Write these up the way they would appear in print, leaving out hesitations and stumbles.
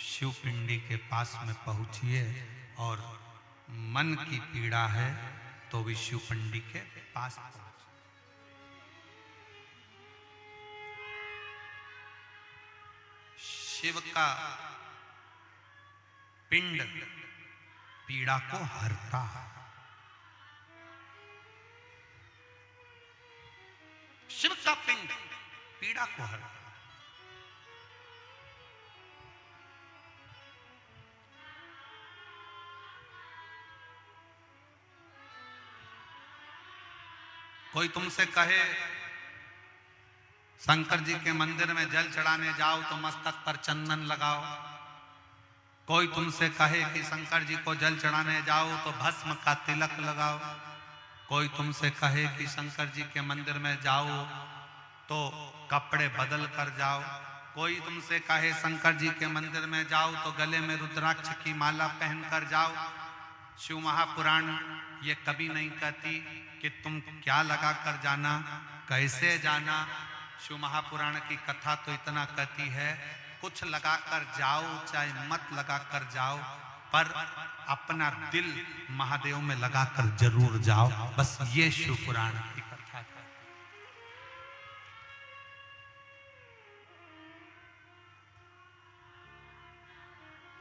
शिव पिंडी के पास में पहुंचिए और मन की पीड़ा है तो भी शिव पिंडी के पास पहुंचिए। शिव का पिंड पीड़ा को हरता है। शिव का पिंड पीड़ा को हरता है। कोई तुमसे कहे शंकर जी के मंदिर में जल चढ़ाने जाओ तो मस्तक पर चंदन लगाओ। कोई तुमसे कहे कि शंकर जी को जल चढ़ाने जाओ तो भस्म का तिलक लगाओ। कोई तुमसे कहे कि शंकर जी के मंदिर में जाओ तो कपड़े बदल कर जाओ। कोई तुमसे कहे शंकर जी के मंदिर में जाओ तो गले में रुद्राक्ष की माला पहन कर जाओ। शिव महापुराण ये कभी नहीं कहती कि तुम क्या लगा कर जाना, कैसे जाना। शिव महापुराण की कथा तो इतना कहती है कुछ लगा कर जाओ चाहे मत लगा कर जाओ, पर अपना दिल महादेव में लगा कर जरूर जाओ। बस ये शिव पुराण की कथा है।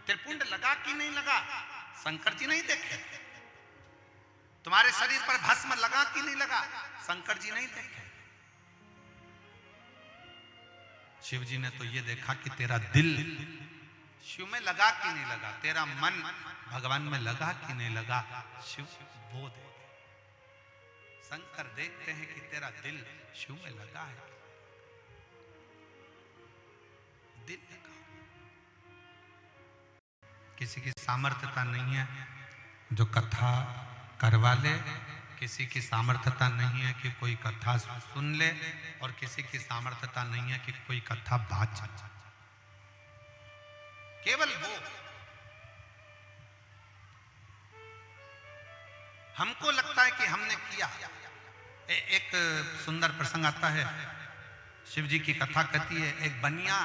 त्रिपुंड लगा कि नहीं लगा शंकर जी नहीं देखे। तुम्हारे शरीर पर भस्म लगा कि नहीं लगा शंकर जी नहीं देखे। शिव जी ने तो ये देखा कि तेरा दिल शिव में लगा कि नहीं लगा, तेरा मन भगवान में लगा कि नहीं लगा। शिव वो देखे, शंकर देखते हैं कि तेरा दिल शिव में लगा है। दिल लगा। किसी की सामर्थ्यता नहीं है जो कथा करवा ले, किसी की सामर्थ्यता नहीं है कि कोई कथा सुन ले, और किसी की सामर्थ्यता नहीं है कि कोई कथा बात चले। केवल वो हमको लगता है कि हमने किया। एक सुंदर प्रसंग आता है, शिव जी की कथा कहती है एक बनिया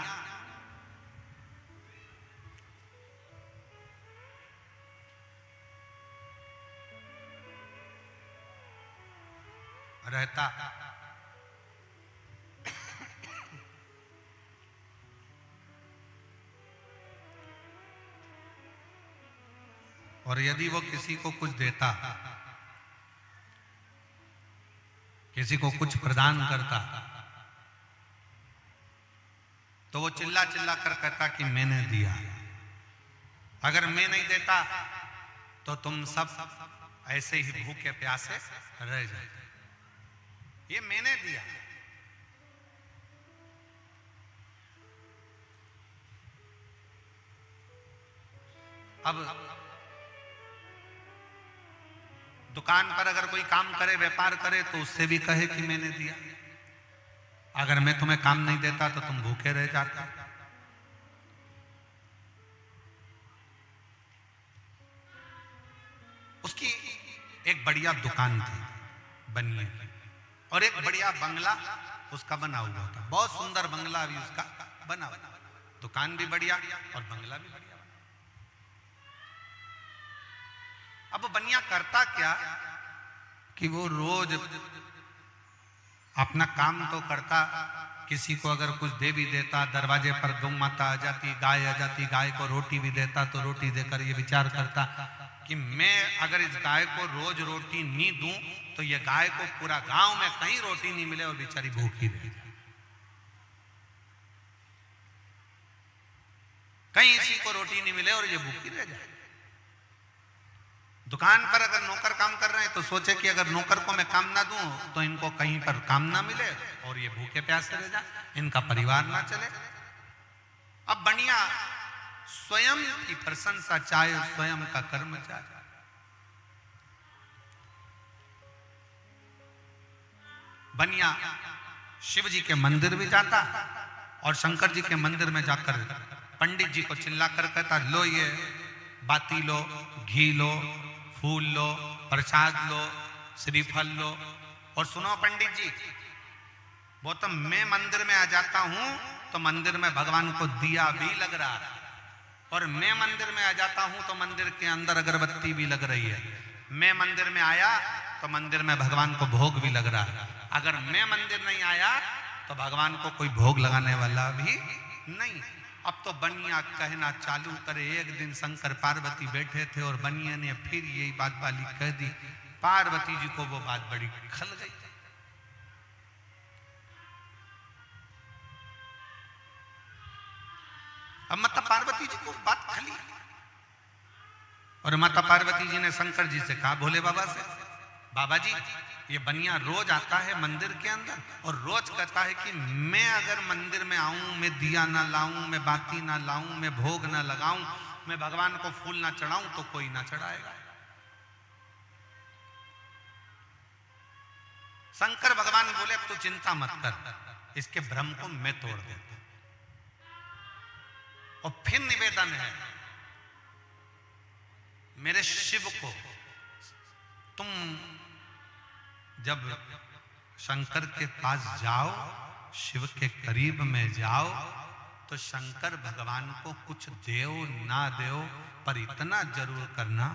रहता और यदि वो किसी को कुछ देता, किसी को कुछ प्रदान करता, तो वो चिल्ला चिल्ला कर कहता कि मैंने दिया। अगर मैं नहीं देता तो तुम सब ऐसे ही भूखे प्यासे रह जाते। ये मैंने दिया। अब दुकान पर अगर कोई काम करे, व्यापार करे, तो उससे भी कहे कि मैंने दिया। अगर मैं तुम्हें काम नहीं देता तो तुम भूखे रह जाते। उसकी एक बढ़िया दुकान थी बनिए की, और एक बढ़िया बंगला उसका बना हुआ था। बहुत सुंदर बंगला भी उसका बना हुआ, दुकान भी बढ़िया और बंगला भी बढ़िया। अब बनिया करता क्या कि वो रोज अपना काम तो करता, किसी को अगर कुछ दे भी देता, दरवाजे पर गौ माता आ जाती, गाय आ जाती, गाय को रोटी भी देता, तो रोटी देकर ये विचार करता कि मैं अगर इस गाय को रोज रोटी नहीं दूं तो ये गाय को पूरा गांव में कहीं रोटी नहीं मिले और बेचारी भूखी रह जाए। कहीं इसी को रोटी नहीं मिले और ये भूखी रह जाए। दुकान पर अगर नौकर काम कर रहे हैं तो सोचे कि अगर नौकर को मैं काम ना दूं तो इनको कहीं पर काम ना मिले और ये भूखे प्यासे रह जाए, इनका परिवार ना चले। अब बनिया स्वयं की प्रशंसा चाहे, स्वयं का कर्म चाहे। बनिया शिव जी के मंदिर भी जाता और शंकर जी के मंदिर में जाकर पंडित जी को चिल्लाकर कहता, लो ये बाती लो, घी लो, फूल लो, प्रसाद लो, श्रीफल लो। और सुनो पंडित जी, वो तो मैं मंदिर में आ जाता हूं तो मंदिर में भगवान को दिया भी लग रहा है और मैं मंदिर में आ जाता हूं तो मंदिर के अंदर अगरबत्ती भी लग रही है। मैं मंदिर में आया तो मंदिर में भगवान को भोग भी लग रहा है। अगर मैं मंदिर नहीं आया तो भगवान को कोई भोग लगाने वाला भी नहीं। अब तो बनिया कहना चालू करे। एक दिन शंकर पार्वती बैठे थे और बनिया ने फिर यही बात वाली कह दी। पार्वती जी को वो बात बड़ी खल गई। अब माता पार्वती जी को बात खली और माता पार्वती जी ने शंकर जी से कहा, भोले बाबा से, बाबा जी ये बनिया रोज आता है मंदिर के अंदर और रोज कहता है कि मैं अगर मंदिर में आऊं, मैं दिया ना लाऊं, मैं बाती ना लाऊं, मैं भोग ना लगाऊं, मैं भगवान को फूल ना चढ़ाऊं तो कोई ना चढ़ाएगा। शंकर भगवान बोले, तू चिंता मत कर, इसके भ्रम को मैं तोड़ देता। और फिर निवेदन है, मेरे शिव को तुम जब शंकर के पास जाओ, शिव के करीब में जाओ, तो शंकर भगवान को कुछ देओ ना देओ, पर इतना जरूर करना,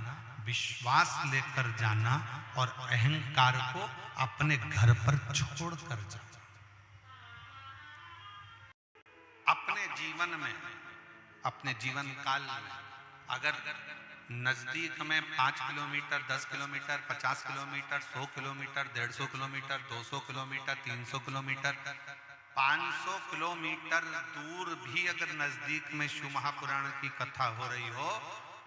विश्वास लेकर जाना और अहंकार को अपने घर पर छोड़ कर जाना। अपने जीवन में, अपने जीवन काल में अगर नजदीक में 5 kilometre, 10 kilometre, 50 kilometre, 100 kilometre, 150 kilometre, 200 kilometre, 300 kilometre, 500 kilometre दूर भी अगर नजदीक में शिव महापुराण की कथा हो रही हो,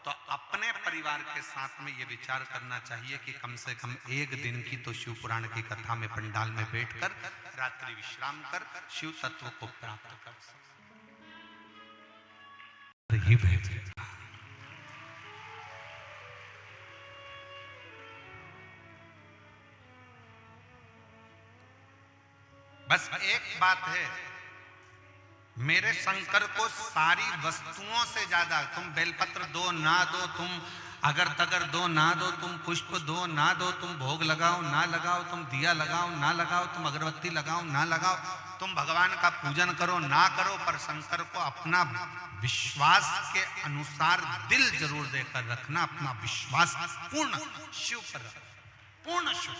तो अपने परिवार के साथ में ये विचार करना चाहिए कि कम से कम एक दिन की तो शिव पुराण की कथा में पंडाल में बैठकर रात्रि विश्राम कर शिव तत्व को प्राप्त कर सकते ही भेजे। बस एक बात है, मेरे शंकर को सारी वस्तुओं से ज्यादा, तुम बेलपत्र दो ना दो, तुम अगर तगर दो ना दो, तुम पुष्प दो ना दो, तुम भोग लगाओ ना लगाओ, तुम दिया लगाओ ना लगाओ, तुम अगरबत्ती लगाओ ना लगाओ, तुम भगवान का पूजन करो ना करो, पर शंकर को अपना विश्वास के अनुसार दिल जरूर देकर रखना। अपना विश्वास पूर्ण शिव पर रखना, पूर्ण शिव।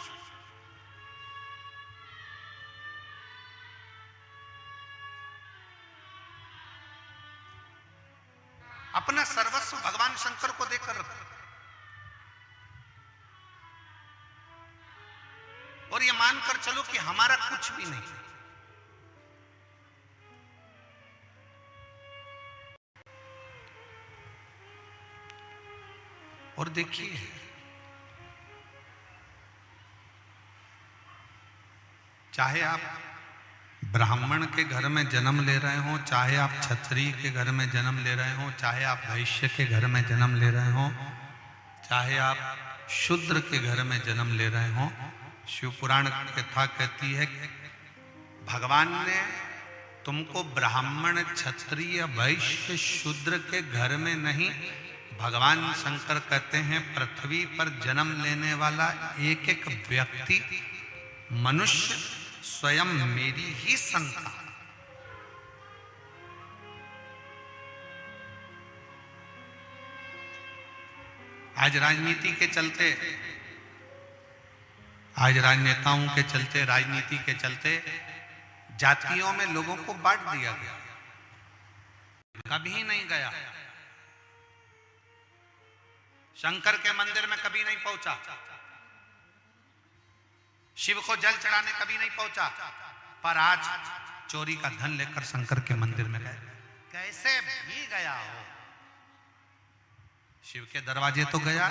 अपना सर्वस्व भगवान शंकर को देकर रखो और ये मानकर चलो कि हमारा कुछ भी नहीं। और देखिए, चाहे आप ब्राह्मण के घर में जन्म ले रहे हो, चाहे आप क्षत्रिय के घर में जन्म ले रहे हो, चाहे आप वैश्य के घर में जन्म ले रहे हो, चाहे आप शूद्र के घर में जन्म ले रहे हो, शिव पुराण की कथा कहती है भगवान ने तुमको ब्राह्मण, क्षत्रिय, वैश्य, शूद्र के घर में नहीं, भगवान शंकर कहते हैं पृथ्वी पर जन्म लेने वाला एक एक व्यक्ति मनुष्य स्वयं मेरी ही संतान। आज राजनीति के चलते, आज राजनेताओं के चलते, राजनीति के चलते जातियों में लोगों को बांट दिया गया। कभी नहीं गया शंकर के मंदिर में, कभी नहीं पहुंचा, शिव को जल चढ़ाने कभी नहीं पहुंचा, पर आज चोरी का धन लेकर शंकर के मंदिर में गए। कैसे भी गया हो, शिव के दरवाजे तो गया।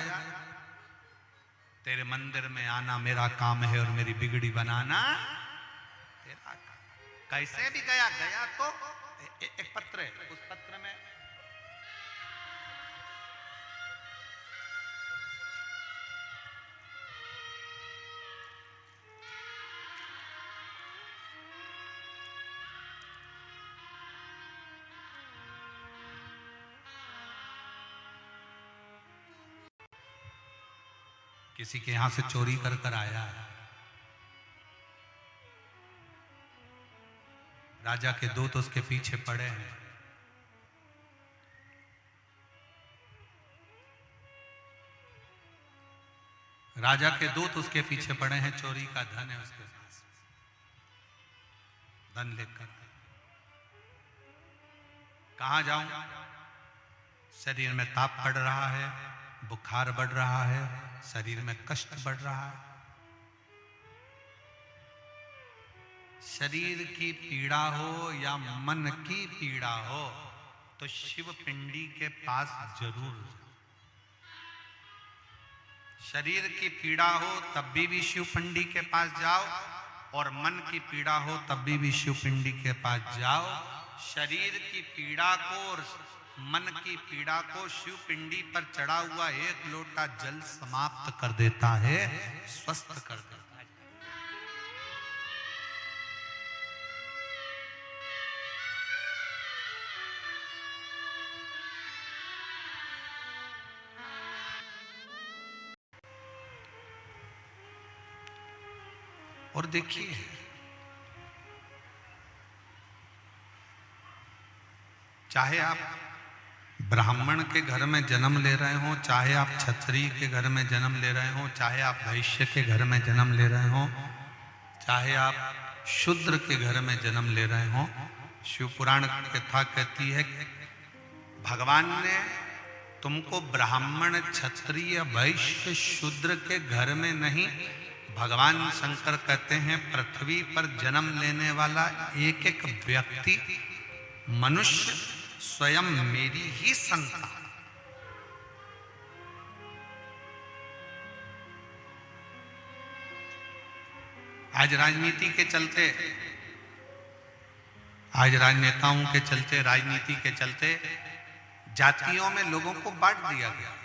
तेरे मंदिर में आना मेरा काम है और मेरी बिगड़ी बनाना तेरा काम। कैसे भी गया, गया तो एक पत्र है, उस पत्र में किसी के यहां से चोरी कर कर आया है। राजा के दूत उसके पीछे पड़े हैं। राजा के दूत उसके पीछे पड़े हैं, चोरी का धन है उसके पास, धन लेकर कहां जाऊं? शरीर में ताप पड़ रहा है, बुखार बढ़ रहा है, शरीर में कष्ट बढ़ रहा है। शरीर की पीड़ा हो या मन की पीड़ा हो तो शिव पिंडी के पास जरूर जाओ। शरीर की पीड़ा हो तब भी शिव पिंडी के पास जाओ, और मन की पीड़ा हो तब भी शिव पिंडी के पास जाओ। शरीर की पीड़ा को और मन की पीड़ा को शिव पिंडी पर चढ़ा हुआ एक लोटा जल समाप्त कर देता है, स्वस्थ कर देता है। और देखिए, चाहे आप ब्राह्मण के घर में जन्म ले रहे हो, चाहे आप क्षत्रिय के घर में जन्म ले रहे हो, चाहे आप वैश्य के घर में जन्म ले रहे हो, चाहे आप शूद्र के घर में जन्म ले रहे हो, शिव पुराण की कथा कहती है भगवान ने तुमको ब्राह्मण, क्षत्रिय, वैश्य, शूद्र के घर में नहीं, भगवान शंकर कहते हैं पृथ्वी पर जन्म लेने वाला एक एक व्यक्ति मनुष्य स्वयं मेरी ही संतान। आज राजनीति के चलते, आज राजनेताओं के चलते, राजनीति के चलते जातियों में लोगों को बांट दिया गया।